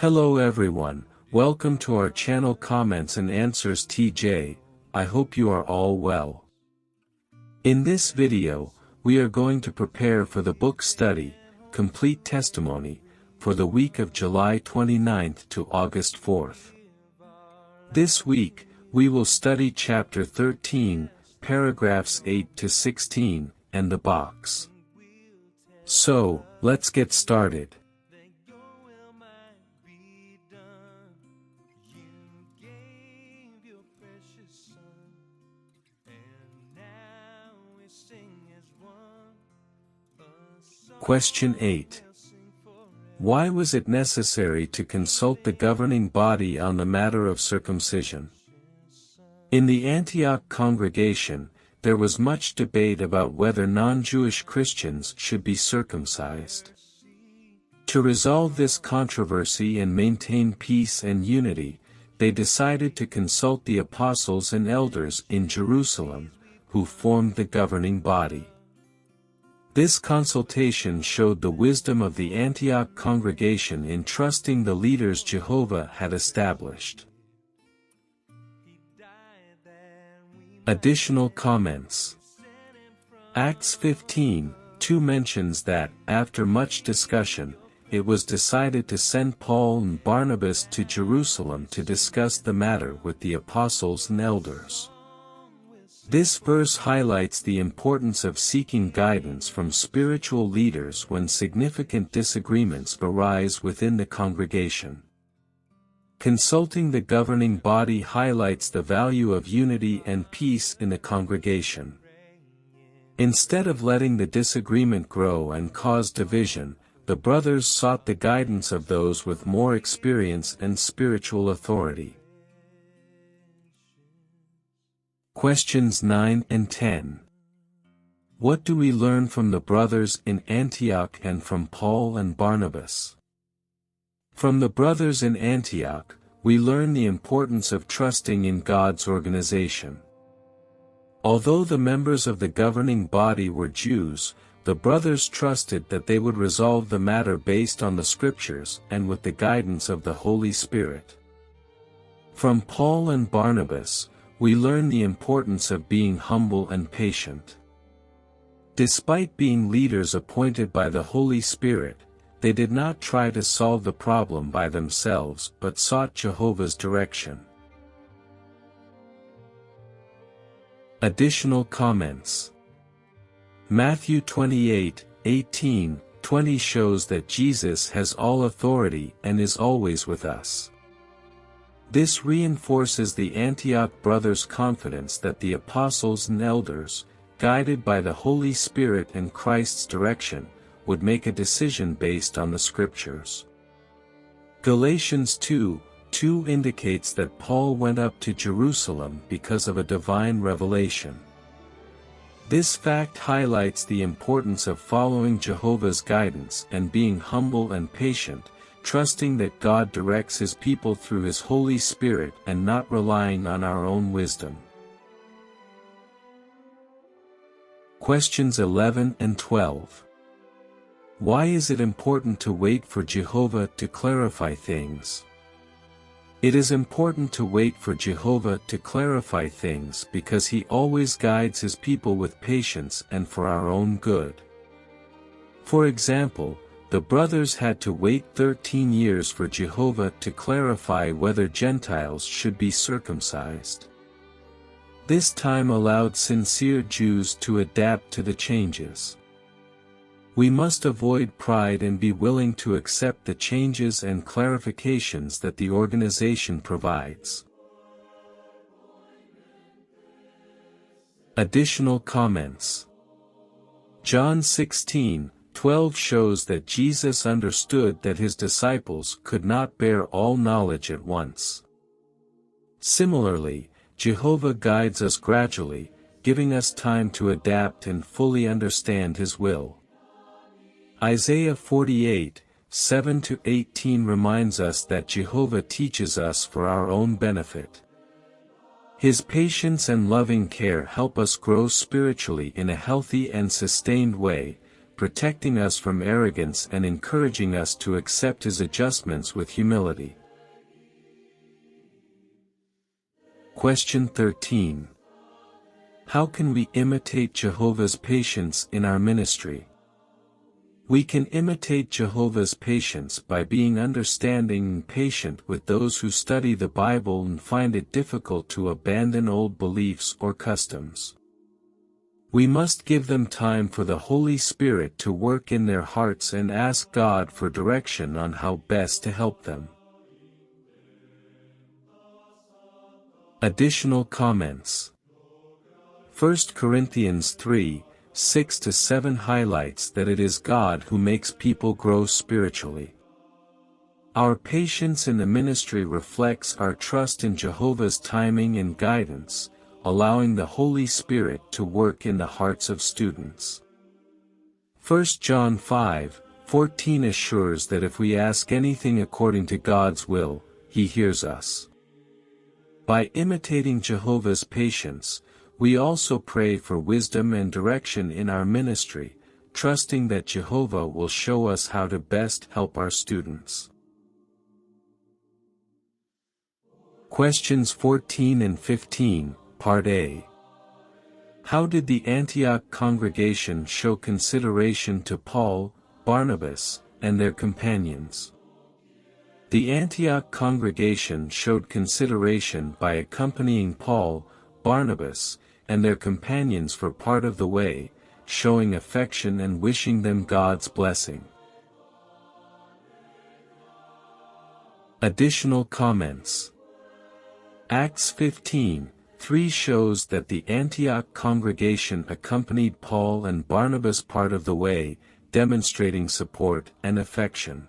Hello everyone, welcome to our channel Comments and Answers TJ, I hope you are all well. In this video, we are going to prepare for the book study, Complete Testimony, for the week of July 29th to August 4th. This week, we will study chapter 13, paragraphs 8 to 16, and the box. So, let's get started. Question 8. Why was it necessary to consult the governing body on the matter of circumcision? In the Antioch congregation, there was much debate about whether non-Jewish Christians should be circumcised. To resolve this controversy and maintain peace and unity, they decided to consult the apostles and elders in Jerusalem, who formed the governing body. This consultation showed the wisdom of the Antioch congregation in trusting the leaders Jehovah had established. Additional comments. Acts 15:2 mentions that, after much discussion, it was decided to send Paul and Barnabas to Jerusalem to discuss the matter with the apostles and elders. This verse highlights the importance of seeking guidance from spiritual leaders when significant disagreements arise within the congregation. Consulting the governing body highlights the value of unity and peace in the congregation. Instead of letting the disagreement grow and cause division, the brothers sought the guidance of those with more experience and spiritual authority. Questions 9 and 10. What do we learn from the brothers in Antioch and from Paul and Barnabas? From the brothers in Antioch, we learn the importance of trusting in God's organization. Although the members of the governing body were Jews, the brothers trusted that they would resolve the matter based on the Scriptures and with the guidance of the Holy Spirit. From Paul and Barnabas, we learn the importance of being humble and patient. Despite being leaders appointed by the Holy Spirit, they did not try to solve the problem by themselves but sought Jehovah's direction. Additional comments. Matthew 28:18-20 shows that Jesus has all authority and is always with us. This reinforces the Antioch brothers' confidence that the apostles and elders, guided by the Holy Spirit and Christ's direction, would make a decision based on the Scriptures. Galatians 2:2 indicates that Paul went up to Jerusalem because of a divine revelation. This fact highlights the importance of following Jehovah's guidance and being humble and patient, trusting that God directs His people through His Holy Spirit and not relying on our own wisdom. Questions 11 and 12. Why is it important to wait for Jehovah to clarify things? It is important to wait for Jehovah to clarify things because He always guides His people with patience and for our own good. For example, the brothers had to wait 13 years for Jehovah to clarify whether Gentiles should be circumcised. This time allowed sincere Jews to adapt to the changes. We must avoid pride and be willing to accept the changes and clarifications that the organization provides. Additional comments. John 16:12 shows that Jesus understood that His disciples could not bear all knowledge at once. Similarly, Jehovah guides us gradually, giving us time to adapt and fully understand His will. Isaiah 48:7-18 reminds us that Jehovah teaches us for our own benefit. His patience and loving care help us grow spiritually in a healthy and sustained way, protecting us from arrogance and encouraging us to accept His adjustments with humility. Question 13. How can we imitate Jehovah's patience in our ministry? We can imitate Jehovah's patience by being understanding and patient with those who study the Bible and find it difficult to abandon old beliefs or customs. We must give them time for the Holy Spirit to work in their hearts and ask God for direction on how best to help them. Additional comments. 1 Corinthians 3:6-7 highlights that it is God who makes people grow spiritually. Our patience in the ministry reflects our trust in Jehovah's timing and guidance, allowing the Holy Spirit to work in the hearts of students. 1 John 5:14 assures that if we ask anything according to God's will, He hears us. By imitating Jehovah's patience, we also pray for wisdom and direction in our ministry, trusting that Jehovah will show us how to best help our students. Questions 14 and 15, Part A. How did the Antioch congregation show consideration to Paul, Barnabas, and their companions? The Antioch congregation showed consideration by accompanying Paul, Barnabas, and their companions for part of the way, showing affection and wishing them God's blessing. Additional comments. Acts 15:3 shows that the Antioch congregation accompanied Paul and Barnabas part of the way, demonstrating support and affection.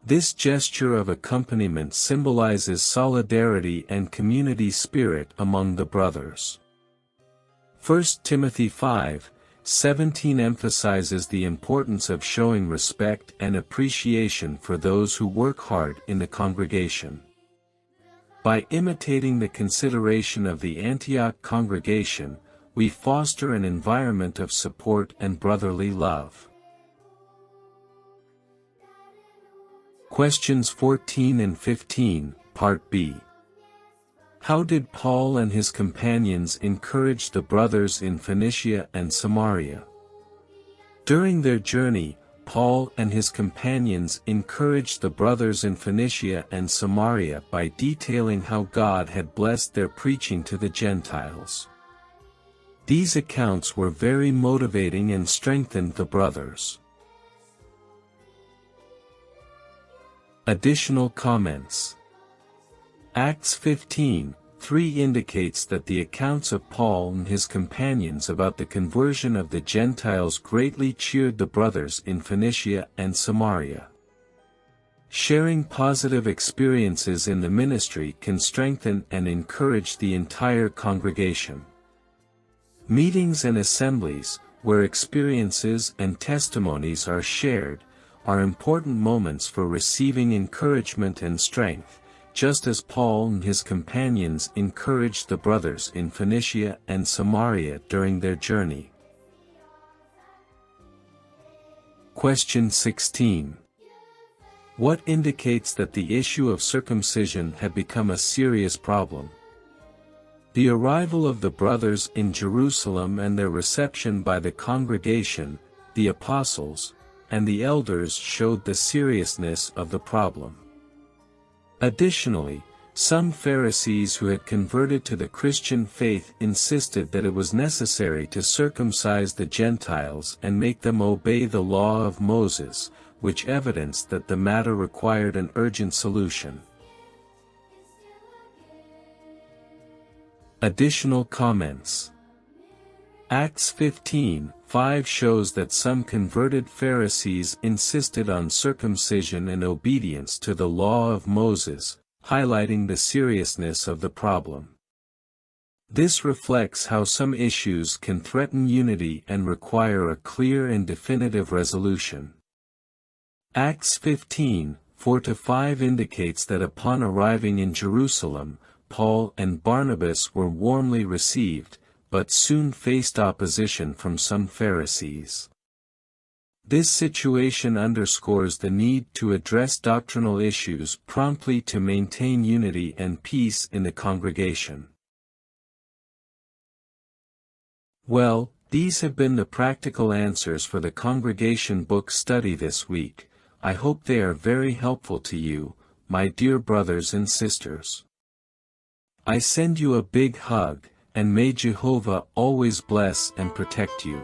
This gesture of accompaniment symbolizes solidarity and community spirit among the brothers. 1 Timothy 5:17 emphasizes the importance of showing respect and appreciation for those who work hard in the congregation. By imitating the consideration of the Antioch congregation, we foster an environment of support and brotherly love. Questions 14 and 15, Part B. How did Paul and his companions encourage the brothers in Phoenicia and Samaria? During their journey, Paul and his companions encouraged the brothers in Phoenicia and Samaria by detailing how God had blessed their preaching to the Gentiles. These accounts were very motivating and strengthened the brothers. Additional comments. Acts 15:3 indicates that the accounts of Paul and his companions about the conversion of the Gentiles greatly cheered the brothers in Phoenicia and Samaria. Sharing positive experiences in the ministry can strengthen and encourage the entire congregation. Meetings and assemblies, where experiences and testimonies are shared, are important moments for receiving encouragement and strength, just as Paul and his companions encouraged the brothers in Phoenicia and Samaria during their journey. Question 16. What indicates that the issue of circumcision had become a serious problem? The arrival of the brothers in Jerusalem and their reception by the congregation, the apostles, and the elders showed the seriousness of the problem. Additionally, some Pharisees who had converted to the Christian faith insisted that it was necessary to circumcise the Gentiles and make them obey the law of Moses, which evidenced that the matter required an urgent solution. Additional comments. Acts 15:5 shows that some converted Pharisees insisted on circumcision and obedience to the law of Moses, highlighting the seriousness of the problem. This reflects how some issues can threaten unity and require a clear and definitive resolution. Acts 15:4-5 indicates that upon arriving in Jerusalem, Paul and Barnabas were warmly received, but soon faced opposition from some Pharisees. This situation underscores the need to address doctrinal issues promptly to maintain unity and peace in the congregation. Well, these have been the practical answers for the congregation book study this week. I hope they are very helpful to you, my dear brothers and sisters. I send you a big hug, and may Jehovah always bless and protect you.